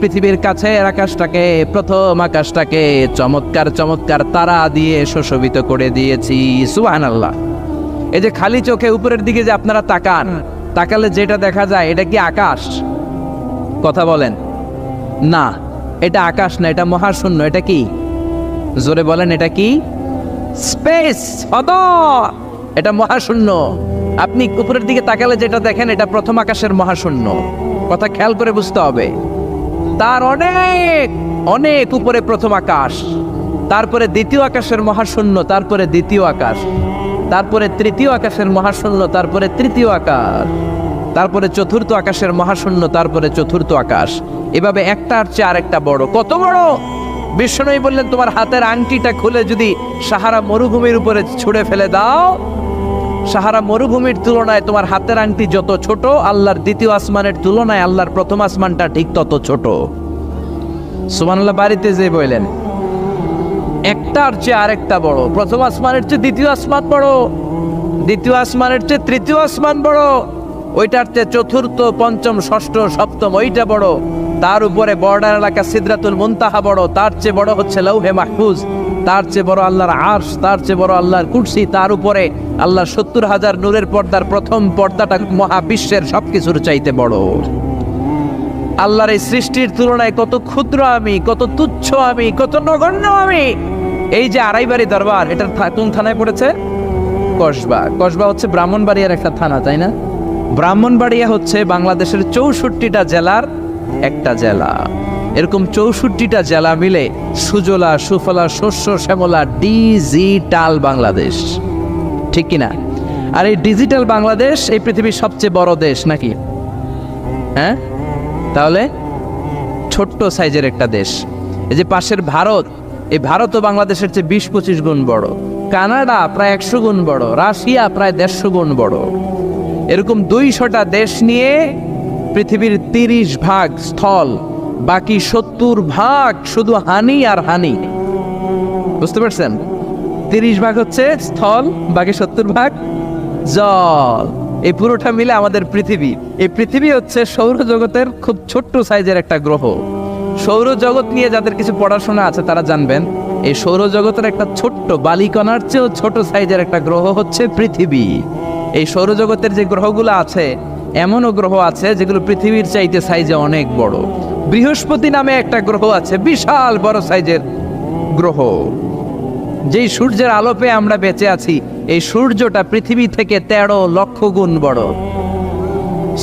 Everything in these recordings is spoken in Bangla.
পৃথিবীর কাছের আকাশটাকে, প্রথম আকাশটাকে চমৎকার চমৎকার তারা দিয়ে সুশোভিত করে দিয়েছি। সুবহানাল্লাহ। এই যে খালি চোখে উপরের দিকে যে আপনারা তাকান, তাকালে যেটা দেখা যায় এটা কি আকাশ? কথা বলেন। না, এটা আকাশ না, এটা মহাশূন্য। এটা কি? জোরে বলেন, এটা কি? স্পেস, এটা মহাশূন্য। আপনি উপরের দিকে তাকালে যেটা দেখেন এটা প্রথম আকাশের মহাশূন্য। কথা খেয়াল করে বুঝতে হবে। তার অনেক অনেক উপরে প্রথম আকাশ, তারপরে দ্বিতীয় আকাশের মহাশূন্য, তারপরে দ্বিতীয় আকাশ, তারপরে তৃতীয় আকাশের মহাশূন্য, তারপরে তৃতীয় আকাশ, তারপরে চতুর্থ আকাশের মহাশূন্য, তারপরে চতুর্থ আকাশ। এভাবে একটার চেয়ে আরেকটা বড়। কত বড়? বিষ্ণুই বললেন, তোমার হাতের আংটিটা খুলে যদি সাহারা মরুভূমির উপরে ছুঁড়ে ফেলে দাও, সাহারা মরুভূমির তুলনায় তোমার হাতের আংটি যত ছোট, আল্লাহর দ্বিতীয় আসমানের তুলনায় আল্লাহর প্রথম আসমানটা ঠিক তত ছোট। সুবহানাল্লাহ। বাড়িতে যে বললেন একটার চেয়ে আরেকটা বড়। প্রথম আসমানের চেয়ে দ্বিতীয় আসমান বড়, দ্বিতীয় আসমানের চেয়ে তৃতীয় আসমান বড়, ওইটার চেয়ে চতুর্থ, পঞ্চম, ষষ্ঠ, সপ্তম ওইটা বড়, তার উপরে বর্ডার এলাকা সিদরাতুল মুনতাহা বড়, তার চেয়ে বড় হচ্ছে লৌহে মাহফুজ, তার চেয়ে বড় আল্লাহর আরশ, তার চেয়ে বড় আল্লাহর কুরসি, তার উপরে আল্লাহর 70,000 নূরের পর্দার প্রথম পর্দাটা মহাবিশ্বের সবকিছুর চাইতে বড়। আল্লাহর এই সৃষ্টির তুলনায় কত ক্ষুদ্র আমি, কত তুচ্ছ আমি, কত নগণ্য আমি। এই যে আড়াইবাড়ি দরবার, এটা কোন থানায় পড়েছে? কসবা। কসবা হচ্ছে ব্রাহ্মণবাড়িয়ার একটা থানা, তাই না? ব্রাহ্মণবাড়িয়া হচ্ছে বাংলাদেশের 64টা জেলার একটা জেলা। এরকম 64টা জেলা মিলে সুজলা সুফলা শস্য শ্যামলা ডিজিটাল বাংলাদেশ, ঠিক কিনা? আর এই ডিজিটাল বাংলাদেশ এই পৃথিবীর সবচেয়ে বড় দেশ নাকি? হ্যাঁ, তাহলে ছোট্ট সাইজের একটা দেশ। এই যে পাশের ভারত, এই ভারতও বাংলাদেশের চেয়ে 20-25 গুণ বড়। কানাডা প্রায় 100 গুণ বড়, রাশিয়া প্রায় 150 গুণ বড়। এরকম 200টা দেশ নিয়ে পৃথিবীর 30 ভাগ স্থল, বাকি 70 ভাগ শুধু হানি আর হানি। বুঝতে পারছেন? 30 ভাগ হচ্ছে স্থল, বাকি 70 ভাগ জল। এই পুরোটা মিলে আমাদের পৃথিবী। এই পৃথিবী হচ্ছে সৌরজগতের খুব ছোট্ট সাইজের একটা গ্রহ। সৌরজগৎ নিয়ে যাদের কিছু পড়াশোনা আছে তারা জানবেন, এই সৌরজগতের একটা ছোট্ট বালিকণার চেয়েও ছোট সাইজের একটা গ্রহ হচ্ছে পৃথিবী। এই সৌরজগতের যে গ্রহগুলো আছে, এমনও গ্রহ আছে যেগুলো পৃথিবীর চাইতে সাইজে অনেক বড়। বৃহস্পতি নামে একটা গ্রহ আছে, বিশাল বড় সাইজের গ্রহ। যেই সূর্যের আলো পেয়ে আমরা বেঁচে আছি, এই সূর্যটা পৃথিবী থেকে 13 লক্ষ গুণ বড়।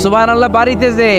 সুবহানাল্লাহ। বাড়িতে যে